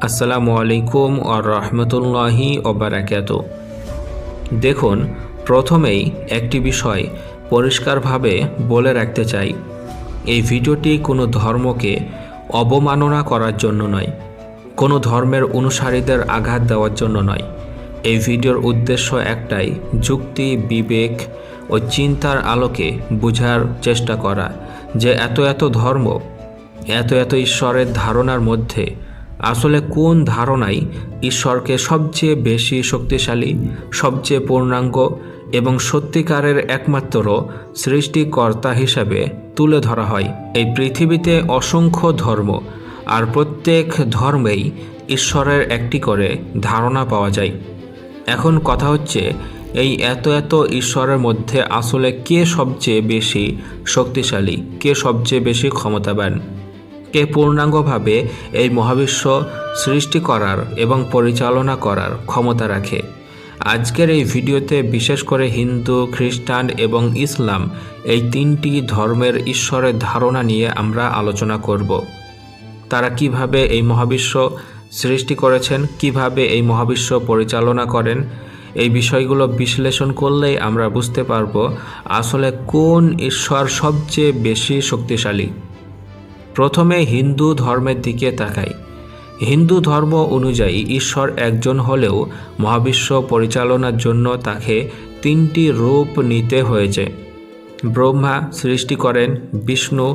আসসালামু আলাইকুম ওয়া রাহমাতুল্লাহি ওয়া বারাকাতুহু। দেখুন, প্রথমেই একটি বিষয় পরিষ্কারভাবে বলে রাখতে চাই, এই ভিডিওটি কোনো ধর্মকে অবমাননা করার জন্য নয়, কোনো ধর্মের অনুসারীদের আঘাত দেওয়ার জন্য নয়। এই ভিডিওর উদ্দেশ্য একটাই, যুক্তি, বিবেক ও চিন্তার আলোকে বোঝার চেষ্টা করা যে এত ধর্ম, এত ঈশ্বরের ধারণার মধ্যে আসলে কোন ধারণাই ঈশ্বরকে সবচেয়ে বেশি শক্তিশালী, সবচেয়ে পূর্ণাঙ্গ এবং সত্যিকারের একমাত্র সৃষ্টিকর্তা হিসাবে তুলে ধরা হয়। এই পৃথিবীতে অসংখ্য ধর্ম, আর প্রত্যেক ধর্মেই ঈশ্বরের একটি করে ধারণা পাওয়া যায়। এখন কথা হচ্ছে, এই এত ঈশ্বরের মধ্যে আসলে কে সবচেয়ে বেশি শক্তিশালী, কে সবচেয়ে বেশি ক্ষমতাবান, কে পূর্ণাঙ্গভাবে এই মহাবিশ্ব সৃষ্টি করার এবং পরিচালনা করার ক্ষমতা রাখে। আজকের এই ভিডিওতে বিশেষ করে হিন্দু, খ্রিস্টান এবং ইসলাম এই তিনটি ধর্মের ঈশ্বরের ধারণা নিয়ে আমরা আলোচনা করব। তারা কিভাবে এই মহাবিশ্ব সৃষ্টি করেছেন, কিভাবে এই মহাবিশ্ব পরিচালনা করেন, এই বিষয়গুলো বিশ্লেষণ করলেই আমরা বুঝতে পারব আসলে কোন ঈশ্বর সবচেয়ে বেশি শক্তিশালী। প্রথমে হিন্দু ধর্মের দিকে তাকাই। হিন্দু ধর্ম অনুযায়ী ঈশ্বর একজন হলেও মহাবিশ্ব পরিচালনার জন্য তাকে তিনটি রূপ নিতে হয়েছে। ব্রহ্মা সৃষ্টি করেন, বিষ্ণু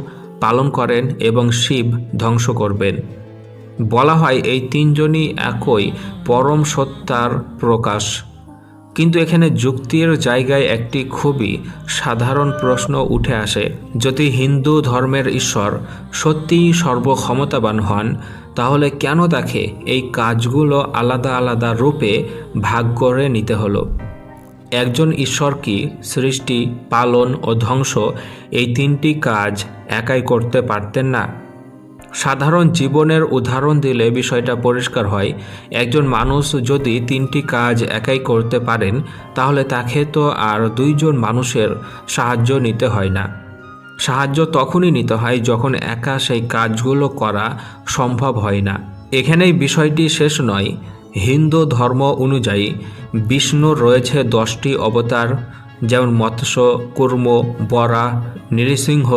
পালন করেন এবং শিব ধ্বংস করবেন। বলা হয় এই তিনজনই একই পরম সত্তার প্রকাশ। কিন্তু এখানে যুক্তির জায়গায় একটি খুবই সাধারণ প্রশ্ন উঠে আসে, যদি হিন্দু ধর্মের ঈশ্বর সত্যিই সর্বক্ষমতাবান হন, তাহলে কেন তাকে এই কাজগুলো আলাদা রূপে ভাগ করে নিতে হলো? একজন ঈশ্বর কি সৃষ্টি, পালন ও ধ্বংস এই তিনটি কাজ একাই করতে পারতেন না? সাধারণ জীবনের উদাহরণ দিলে বিষয়টা পরিষ্কার হয়। একজন মানুষ যদি তিনটি কাজ একাই করতে পারেন, তাহলে তাকে তো আর দুইজন মানুষের সাহায্য নিতে হয় না। সাহায্য তখনই নিতে হয় যখন একা সেই কাজগুলো করা সম্ভব হয় না। এখানেই বিষয়টি শেষ নয়। হিন্দু ধর্ম অনুযায়ী বিষ্ণুর রয়েছে 10টি অবতার, যেমন মৎস্য, কুর্ম, বরাহ, নৃসিংহ,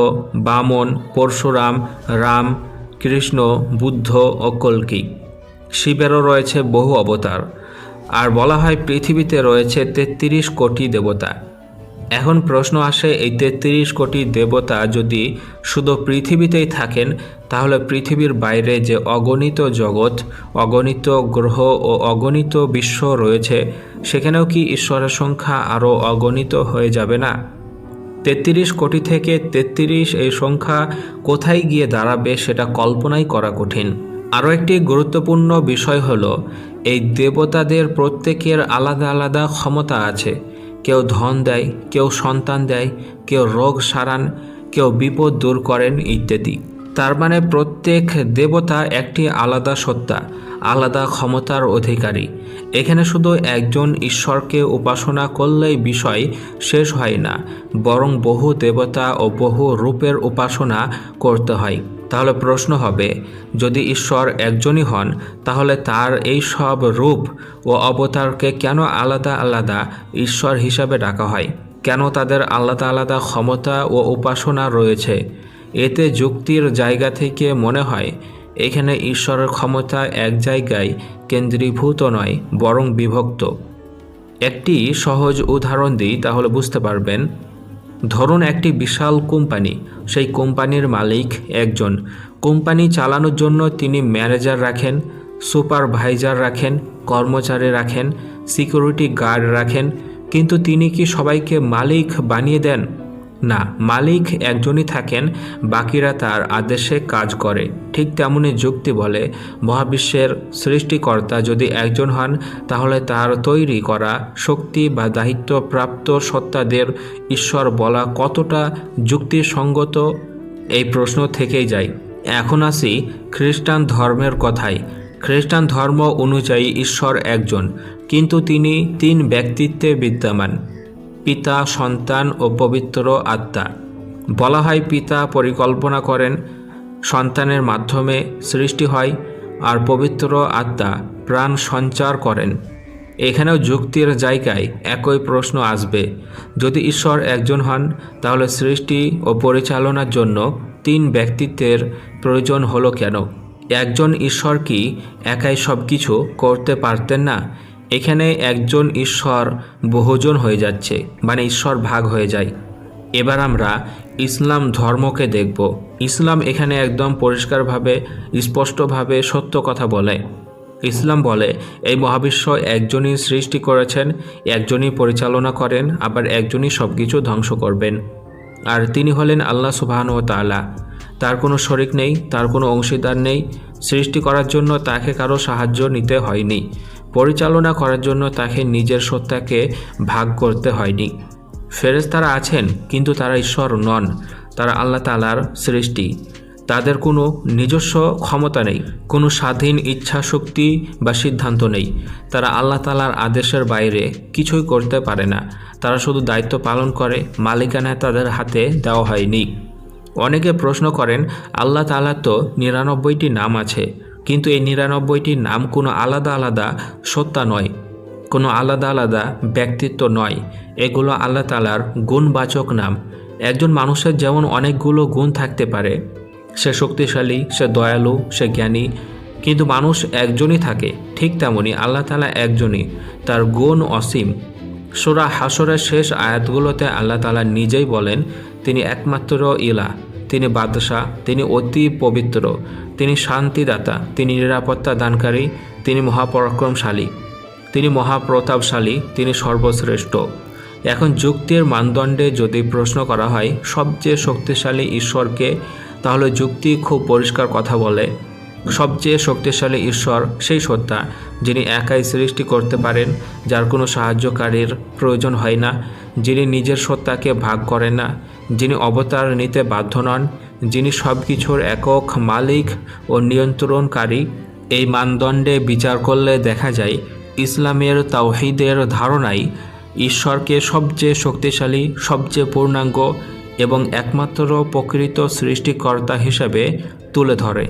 বামন, পরশুরাম, রাম, কৃষ্ণ, বুদ্ধ ও কল্কি। শিবেরও রয়েছে বহু অবতার। আর বলা হয় পৃথিবীতে রয়েছে 33 কোটি দেবতা। এখন প্রশ্ন আসে, এই 33 কোটি দেবতা যদি শুধু পৃথিবীতেই থাকেন, তাহলে পৃথিবীর বাইরে যে অগণিত জগৎ, অগণিত গ্রহ ও অগণিত বিশ্ব রয়েছে, সেখানেও কি ঈশ্বরের সংখ্যা আরও অগণিত হয়ে যাবে না? 33 কোটি থেকে 33 এই সংখ্যা কোথায় গিয়ে দাঁড়াবে সেটা কল্পনাই করা কঠিন। আরও একটি গুরুত্বপূর্ণ বিষয় হলো, এই দেবতাদের প্রত্যেকের আলাদা ক্ষমতা আছে। কেউ ধন দেয়, কেউ সন্তান দেয়, কেউ রোগ সারান, কেউ বিপদ দূর করেন ইত্যাদি। তার মানে প্রত্যেক দেবতা একটি আলাদা সত্তা, আলাদা ক্ষমতার অধিকারী। এখানে শুধু একজন ঈশ্বরকে উপাসনা করলেই বিষয় শেষ হয় না, বরং বহু দেবতা ও বহু রূপের উপাসনা করতে হয়। তাহলে প্রশ্ন হবে, যদি ঈশ্বর একজনই হন, তাহলে তার এই সব রূপ ও অবতারকে কেন আলাদা ঈশ্বর হিসাবে ডাকা হয়? কেন তাদের আলাদা ক্ষমতা ও উপাসনা রয়েছে? এতে যুক্তির জায়গা থেকে মনে হয় এখানে ঈশ্বরের ক্ষমতা এক জায়গায় কেন্দ্রীভূত নয়, বরং বিভক্ত। একটি সহজ উদাহরণ দিই, তাহলে বুঝতে পারবেন। ধরুন একটি বিশাল কোম্পানি, সেই কোম্পানির মালিক একজন। কোম্পানি চালানোর জন্য তিনি ম্যানেজার রাখেন, সুপারভাইজার রাখেন, কর্মচারী রাখেন, সিকিউরিটি গার্ড রাখেন। কিন্তু তিনি কি সবাইকে মালিক বানিয়ে দেন? না, মালিক একজনই থাকেন, বাকিরা তার আদেশে কাজ করে। ঠিক তেমনি যুক্তি বলে, মহাবিশ্বের সৃষ্টিকর্তা যদি একজন হন, তাহলে তার তৈরি করা শক্তি বা দায়িত্বপ্রাপ্ত সত্তাদের ঈশ্বর বলা কতটা যুক্তিসঙ্গত, এই প্রশ্ন থেকেই যায়। এখন আসি খ্রিস্টান ধর্মের কথায়। খ্রিস্টান ধর্ম অনুযায়ী ঈশ্বর একজন, কিন্তু তিনি 3 ব্যক্তিত্বে বিদ্যমান: পিতা, সন্তান ও পবিত্র আত্মা। বলা হয় পিতা পরিকল্পনা করেন, সন্তানের মাধ্যমে সৃষ্টি হয়, আর পবিত্র আত্মা প্রাণ সঞ্চার করেন। এখানেও যুক্তির জায়গায় একই প্রশ্ন আসবে, যদি ঈশ্বর একজন হন তাহলে সৃষ্টি ও পরিচালনার জন্য 3 ব্যক্তিত্বের প্রয়োজন হলো কেন? একজন ঈশ্বর কি একাই সব কিছু করতে পারতেন না? এখানে একজন ঈশ্বর বহুজন হয়ে যাচ্ছে, মানে ঈশ্বর ভাগ হয়ে যায়। এবার আমরা ইসলাম ধর্মকে দেখব। ইসলাম এখানে একদম পরিষ্কারভাবে স্পষ্টভাবে সত্য কথা বলে। ইসলাম বলে এই মহাবিশ্ব একজনই সৃষ্টি করেছেন, একজনই পরিচালনা করেন, আবার একজনই সব কিছু ধ্বংস করবেন। আর তিনি হলেন আল্লাহ সুবহানাহু ওয়া তাআলা। তার কোনো শরিক নেই, তার কোনো অংশীদার নেই। সৃষ্টি করার জন্য তাকে কারো সাহায্য নিতে হয়নি, পরিচালনা করার জন্য তাকে নিজের সত্তাকে ভাগ করতে হয়নি। ফেরেশতারা আছেন, কিন্তু তারা ঈশ্বর নন, তারা আল্লাহ তাআলার সৃষ্টি। তাদের কোনো নিজস্ব ক্ষমতা নেই, কোনো স্বাধীন ইচ্ছা শক্তি বা সিদ্ধান্ত নেই। তারা আল্লাহ তাআলার আদেশের বাইরে কিছুই করতে পারে না। তারা শুধু দায়িত্ব পালন করে, মালিকানা তাদের হাতে দেওয়া হয়নি। অনেকে প্রশ্ন করেন, আল্লাহ তাআলার তো 99টি নাম আছে, কিন্তু এই 99টি নাম কোনো আলাদা আলাদা সত্তা নয়, কোনো আলাদা আলাদা ব্যক্তিত্ব নয়। এগুলো আল্লাহ তাআলার গুণবাচক নাম। একজন মানুষের যেমন অনেকগুলো গুণ থাকতে পারে, সে শক্তিশালী, সে দয়ালু, সে জ্ঞানী, কিন্তু মানুষ একজনই থাকে, ঠিক তেমনই আল্লাহ তাআলা একজনই, তার গুণ অসীম। সূরা হাশরের শেষ আয়াতগুলোতে আল্লাহ তাআলা নিজেই বলেন তিনি একমাত্র ইলাহ, তিনি বাদশাহ, তিনি অতি পবিত্র, তিনি শান্তিদাতা, তিনি নিরাপত্তা দানকারী, তিনি মহাপরাক্রমশালী, তিনি মহাপ্রতাপশালী, তিনি সর্বশ্রেষ্ঠ। এখন যুক্তির মানদণ্ডে যদি প্রশ্ন করা হয় সবচেয়ে শক্তিশালী ঈশ্বরকে, তাহলে যুক্তি খুব পরিষ্কার কথা বলে সবচেয়ে শক্তিশালী ঈশ্বর সেই সত্তা যিনি একাই সৃষ্টি করতে পারেন, যার কোনো সাহায্যকারীর প্রয়োজন হয় না, যিনি নিজের সত্তাকে ভাগ করেন না, যিনি অবতার নিতে বাধ্য নন, যিনি সব কিছুর একক মালিক ও নিয়ন্ত্রণকারী। এই মানদণ্ডে বিচার করলে দেখা যায় ইসলামের তাওহীদের ধারণাই ঈশ্বরকে সবচেয়ে শক্তিশালী, সবচেয়ে পূর্ণাঙ্গ এবং একমাত্র প্রকৃত সৃষ্টিকর্তা হিসেবে তুলে ধরে।